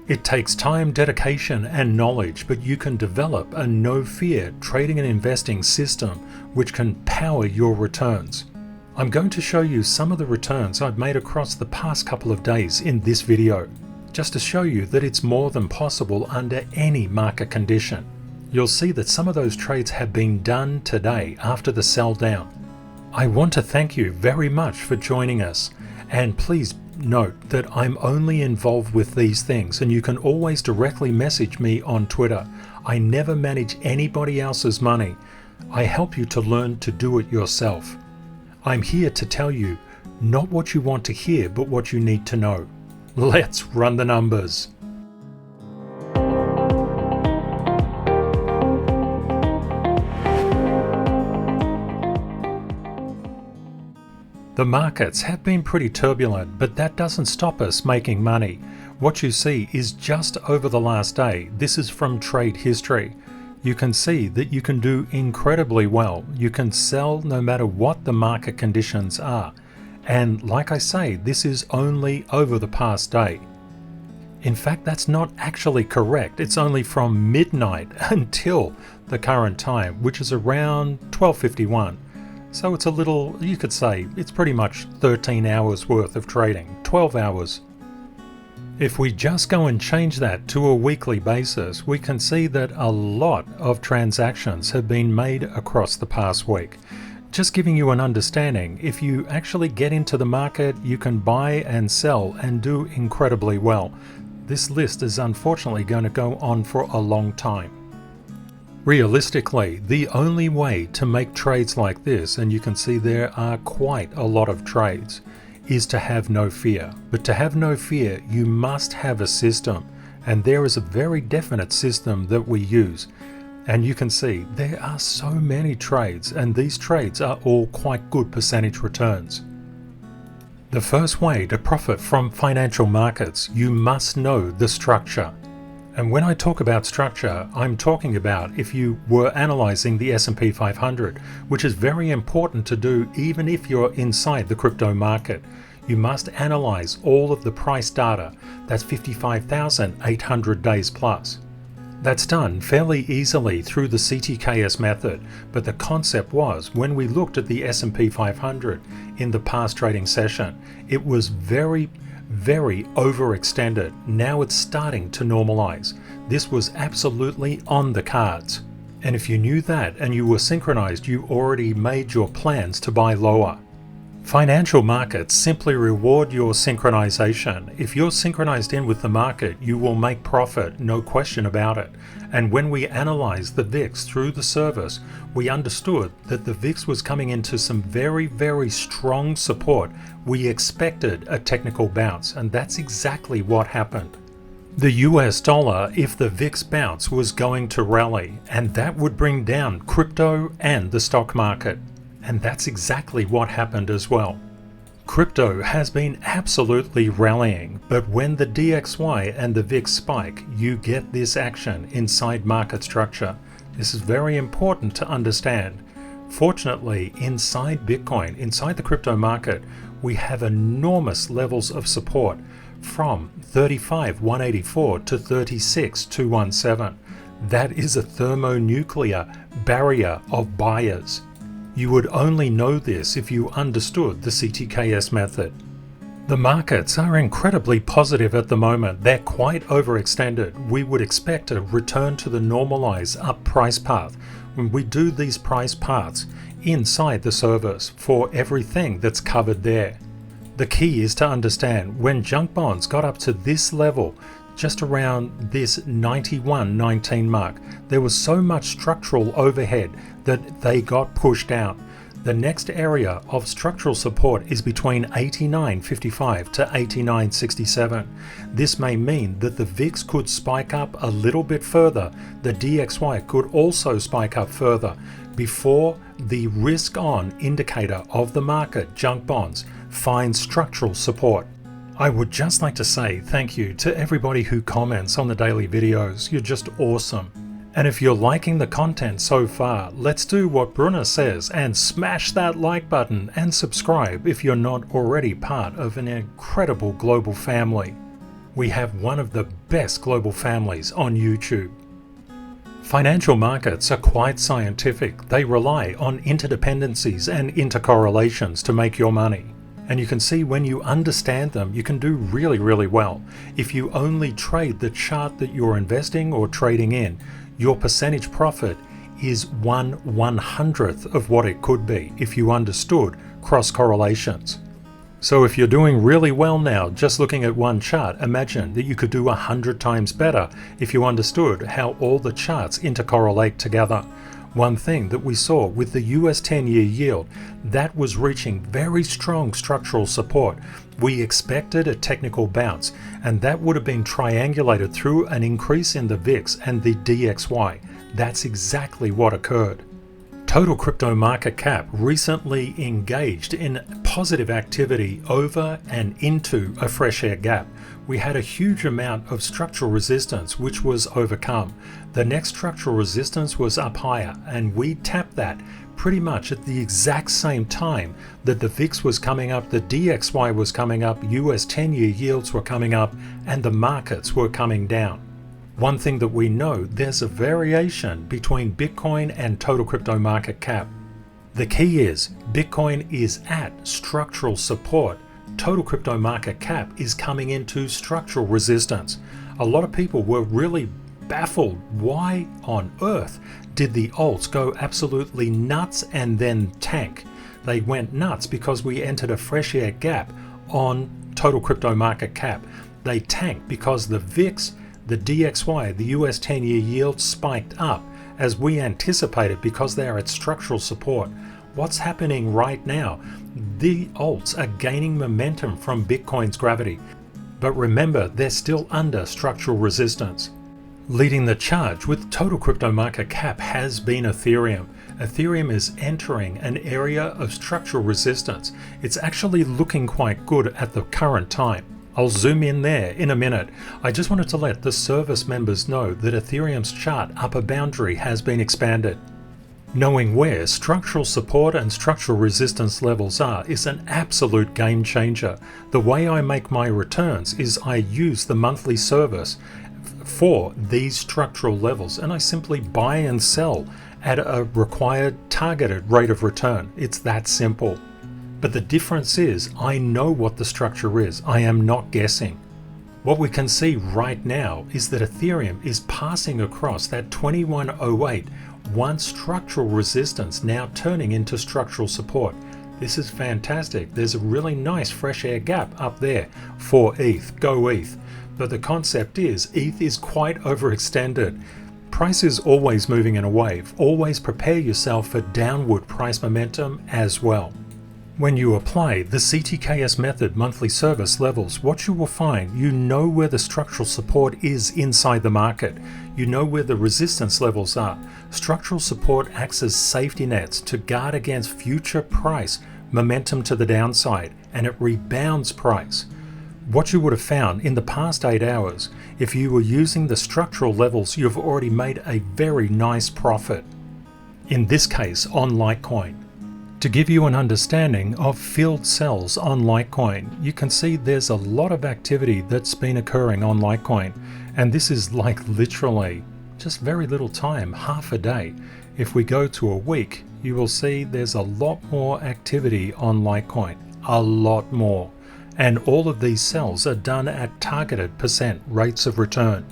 It takes time, dedication, and knowledge, but you can develop a no-fear trading and investing system which can power your returns. I'm going to show you some of the returns I've made across the past couple of days in this video, just to show you that it's more than possible under any market condition. You'll see that some of those trades have been done today after the sell down. I want to thank you very much for joining us, and please note that I'm only involved with these things, and you can always directly message me on Twitter. I never manage anybody else's money. I help you to learn to do it yourself. I'm here to tell you not what you want to hear, but what you need to know. Let's run the numbers. The markets have been pretty turbulent, but that doesn't stop us making money. What you see is just over the last day. This is from trade history. You can see that you can do incredibly well. You can sell no matter what the market conditions are. And like I say, this is only over the past day. In fact, that's not actually correct. It's only from midnight until the current time, which is around 12:51. So it's a little, you could say, it's pretty much 13 hours worth of trading, 12 hours. If we just go and change that to a weekly basis, we can see that a lot of transactions have been made across the past week. Just giving you an understanding, if you actually get into the market, you can buy and sell and do incredibly well. This list is unfortunately going to go on for a long time. Realistically, the only way to make trades like this, and you can see there are quite a lot of trades, is to have no fear. But to have no fear, you must have a system, and there is a very definite system that we use. And you can see there are so many trades, and these trades are all quite good percentage returns. The first way to profit from financial markets, you must know the structure. And when I talk about structure, I'm talking about if you were analyzing the S&P 500, which is very important to do even if you're inside the crypto market. You must analyze all of the price data. That's 55,800 days plus. That's done fairly easily through the CTKS method, but the concept was when we looked at the S&P 500 in the past trading session, it was very overextended. Now it's starting to normalize. This was absolutely on the cards. And if you knew that and you were synchronized, you already made your plans to buy lower. Financial markets simply reward your synchronization. If you're synchronized in with the market, you will make profit, no question about it. And when we analyzed the VIX through the service, we understood that the VIX was coming into some very strong support. We expected a technical bounce, and that's exactly what happened. The US dollar, if the VIX bounce, was going to rally, and that would bring down crypto and the stock market. And that's exactly what happened as well. Crypto has been absolutely rallying, but when the DXY and the VIX spike, you get this action inside market structure. This is very important to understand. Fortunately, inside Bitcoin, inside the crypto market, we have enormous levels of support from 35,184 to 36,217. That is a thermonuclear barrier of buyers. You would only know this if you understood the CTKS method. The markets are incredibly positive at the moment. They're quite overextended. We would expect a return to the normalized up price path when we do these price paths inside the service for everything that's covered there. The key is to understand when junk bonds got up to this level, just around this 91.19 mark, there was so much structural overhead that they got pushed out. The next area of structural support is between 89.55 to 89.67. This may mean that the VIX could spike up a little bit further. The DXY could also spike up further before the risk-on indicator of the market, junk bonds, finds structural support. I would just like to say thank you to everybody who comments on the daily videos. You're just awesome. And if you're liking the content so far, let's do what Bruna says and smash that like button and subscribe if you're not already part of an incredible global family. We have one of the best global families on YouTube. Financial markets are quite scientific. They rely on interdependencies and intercorrelations to make your money. And you can see when you understand them, you can do really, really well. If you only trade the chart that you're investing or trading in, your percentage profit is 1/100th of what it could be if you understood cross correlations. So if you're doing really well now just looking at one chart, imagine that you could do 100 times better if you understood how all the charts intercorrelate together. One thing that we saw with the US 10-year yield, that was reaching very strong structural support. We expected a technical bounce, and that would have been triangulated through an increase in the VIX and the DXY. That's exactly what occurred. Total crypto market cap recently engaged in positive activity over and into a fresh air gap. We had a huge amount of structural resistance which was overcome. The next structural resistance was up higher, and we tapped that pretty much at the exact same time that the VIX was coming up, the DXY was coming up, US 10-year yields were coming up, and the markets were coming down. One thing that we know, there's a variation between Bitcoin and total crypto market cap. The key is Bitcoin is at structural support. Total crypto market cap is coming into structural resistance. A lot of people were really baffled. Why on earth did the alts go absolutely nuts and then tank? They went nuts because we entered a fresh air gap on total crypto market cap. They tanked because the VIX, the DXY, the US 10-year yield spiked up as we anticipated because they are at structural support. What's happening right now? The alts are gaining momentum from Bitcoin's gravity. But remember, they're still under structural resistance. Leading the charge with total crypto market cap has been Ethereum. Ethereum is entering an area of structural resistance. It's actually looking quite good at the current time. I'll zoom in there in a minute. I just wanted to let the service members know that Ethereum's chart upper boundary has been expanded. Knowing where structural support and structural resistance levels are is an absolute game changer. The way I make my returns is I use the monthly service for these structural levels, and I simply buy and sell at a required targeted rate of return. It's that simple. But the difference is I know what the structure is. I am not guessing. What we can see right now is that Ethereum is passing across that 2108, one structural resistance now turning into structural support. This is fantastic. There's a really nice fresh air gap up there for ETH. Go ETH. But the concept is ETH is quite overextended. Price is always moving in a wave. Always prepare yourself for downward price momentum as well. When you apply the CTKS method monthly service levels, what you will find, you know where the structural support is inside the market. You know where the resistance levels are. Structural support acts as safety nets to guard against future price momentum to the downside, and it rebounds price. What you would have found in the past 8 hours, if you were using the structural levels, you've already made a very nice profit. In this case, on Litecoin. To give you an understanding of filled cells on Litecoin, you can see there's a lot of activity that's been occurring on Litecoin, and this is like literally just very little time, half a day. If we go to a week, you will see there's a lot more activity on Litecoin, a lot more. And all of these cells are done at targeted percent rates of return.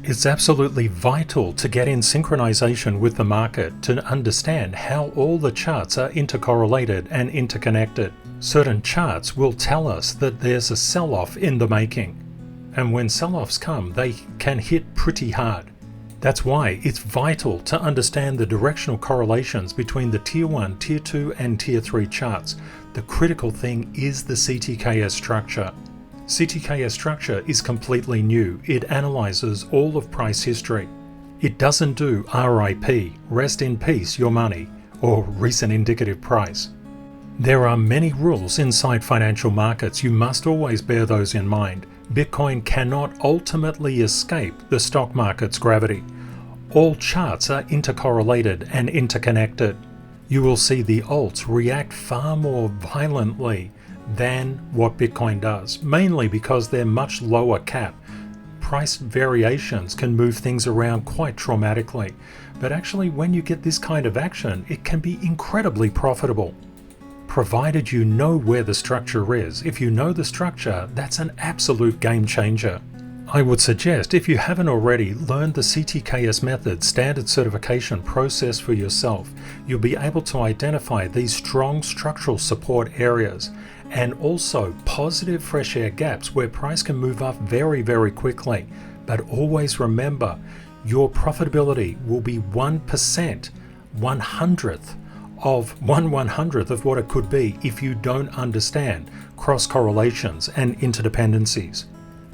It's absolutely vital to get in synchronization with the market to understand how all the charts are intercorrelated and interconnected. Certain charts will tell us that there's a sell-off in the making. And when sell-offs come, they can hit pretty hard. That's why it's vital to understand the directional correlations between the Tier 1, Tier 2 and Tier 3 charts. The critical thing is the CTKS structure. CTKS structure is completely new. It analyzes all of price history. It doesn't do RIP, rest in peace your money, or recent indicative price. There are many rules inside financial markets. You must always bear those in mind. Bitcoin cannot ultimately escape the stock market's gravity. All charts are intercorrelated and interconnected. You will see the alts react far more violently than what Bitcoin does, mainly because they're much lower cap. Price variations can move things around quite traumatically, but actually when you get this kind of action, it can be incredibly profitable, provided you know where the structure is. If you know the structure, that's an absolute game changer. I would suggest, if you haven't already, learn the CTKS method standard certification process for yourself. You'll be able to identify these strong structural support areas and also positive fresh air gaps where price can move up very, very quickly. But always remember, your profitability will be 1%, 1/100th of 1/100th of what it could be if you don't understand cross correlations and interdependencies.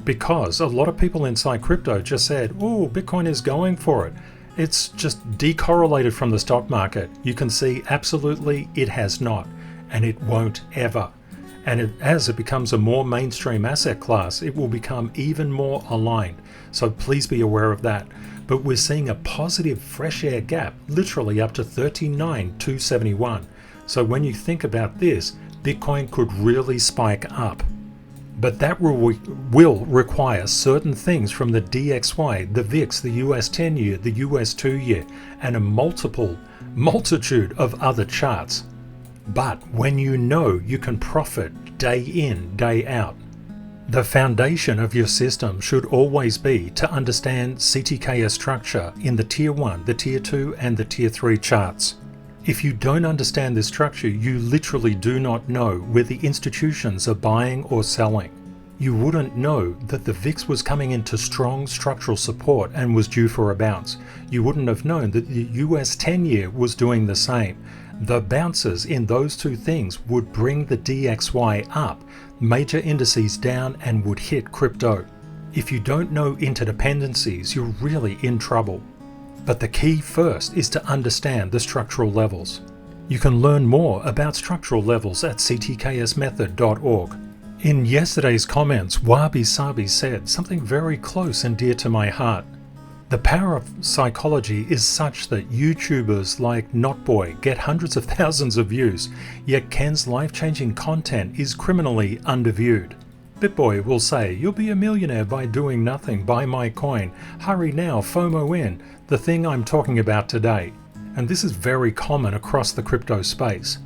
Because a lot of people inside crypto just said, oh, Bitcoin is going for it. It's just decorrelated from the stock market. You can see absolutely it has not, and it won't ever. And as it becomes a more mainstream asset class, it will become even more aligned. So please be aware of that. But we're seeing a positive fresh air gap, literally up to 39,271. So when you think about this, Bitcoin could really spike up. But that will require certain things from the DXY, the VIX, the US 10-year, the US 2-year, and a multitude of other charts. But when you know, you can profit day in, day out. The foundation of your system should always be to understand CTKS structure in the Tier 1, the Tier 2, and the Tier 3 charts. If you don't understand this structure, you literally do not know where the institutions are buying or selling. You wouldn't know that the VIX was coming into strong structural support and was due for a bounce. You wouldn't have known that the US 10-year was doing the same. The bounces in those two things would bring the DXY up, major indices down, and would hit crypto. If you don't know interdependencies, you're really in trouble. But the key first is to understand the structural levels. You can learn more about structural levels at ctksmethod.org. In yesterday's comments, Wabi Sabi said something very close and dear to my heart. The power of psychology is such that YouTubers like Notboy get hundreds of thousands of views, yet Ken's life-changing content is criminally underviewed. BitBoy will say, "You'll be a millionaire by doing nothing, buy my coin, hurry now, FOMO in," the thing I'm talking about today. And this is very common across the crypto space.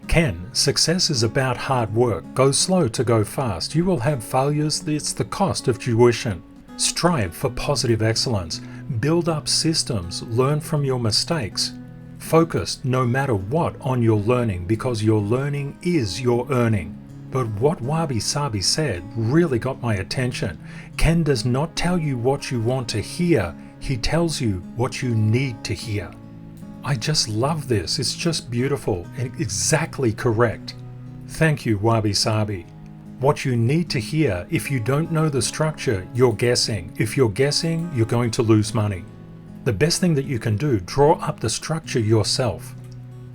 Ken, success is about hard work. Go slow to go fast. You will have failures. It's the cost of tuition. Strive for positive excellence. Build up systems. Learn from your mistakes. Focus no matter what on your learning, because your learning is your earning. But what Wabi Sabi said really got my attention. Ken does not tell you what you want to hear. He tells you what you need to hear. I just love this. It's just beautiful and exactly correct. Thank you, Wabi Sabi. What you need to hear, if you don't know the structure, you're guessing. If you're guessing, you're going to lose money. The best thing that you can do, draw up the structure yourself.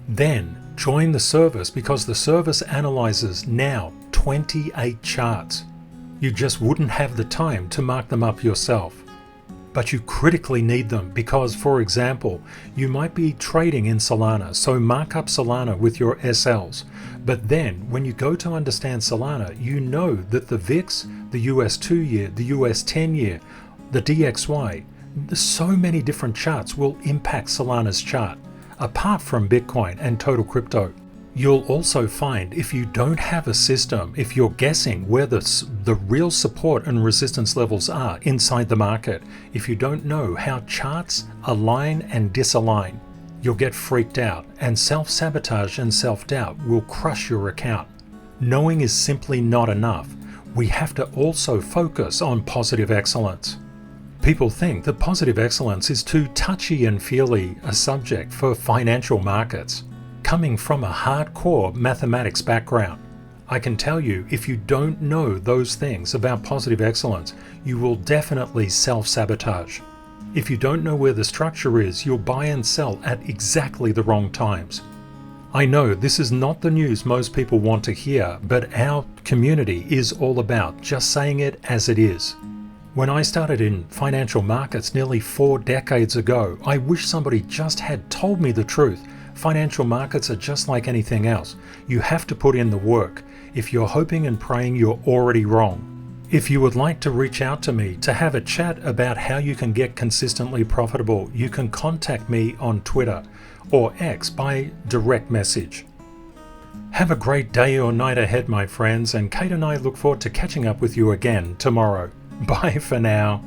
Then join the service, because the service analyzes now 28 charts. You just wouldn't have the time to mark them up yourself. But you critically need them because, for example, you might be trading in Solana, so mark up Solana with your SLs. But then, when you go to understand Solana, you know that the VIX, the US 2-year, the US 10-year, the DXY, so many different charts will impact Solana's chart, apart from Bitcoin and total crypto. You'll also find, if you don't have a system, if you're guessing where the real support and resistance levels are inside the market, if you don't know how charts align and disalign, you'll get freaked out, and self-sabotage and self-doubt will crush your account. Knowing is simply not enough. We have to also focus on positive excellence. People think that positive excellence is too touchy and feely a subject for financial markets. Coming from a hardcore mathematics background, I can tell you, if you don't know those things about positive excellence, you will definitely self-sabotage. If you don't know where the structure is, you'll buy and sell at exactly the wrong times. I know this is not the news most people want to hear, but our community is all about just saying it as it is. When I started in financial markets nearly 4 decades ago, I wish somebody just had told me the truth. Financial markets are just like anything else. You have to put in the work. if you're hoping and praying you're already wrong. If you would like to reach out to me to have a chat about how you can get consistently profitable, you can contact me on Twitter or X by direct message. Have a great day or night ahead, my friends, and Kate and I look forward to catching up with you again tomorrow. Bye for now.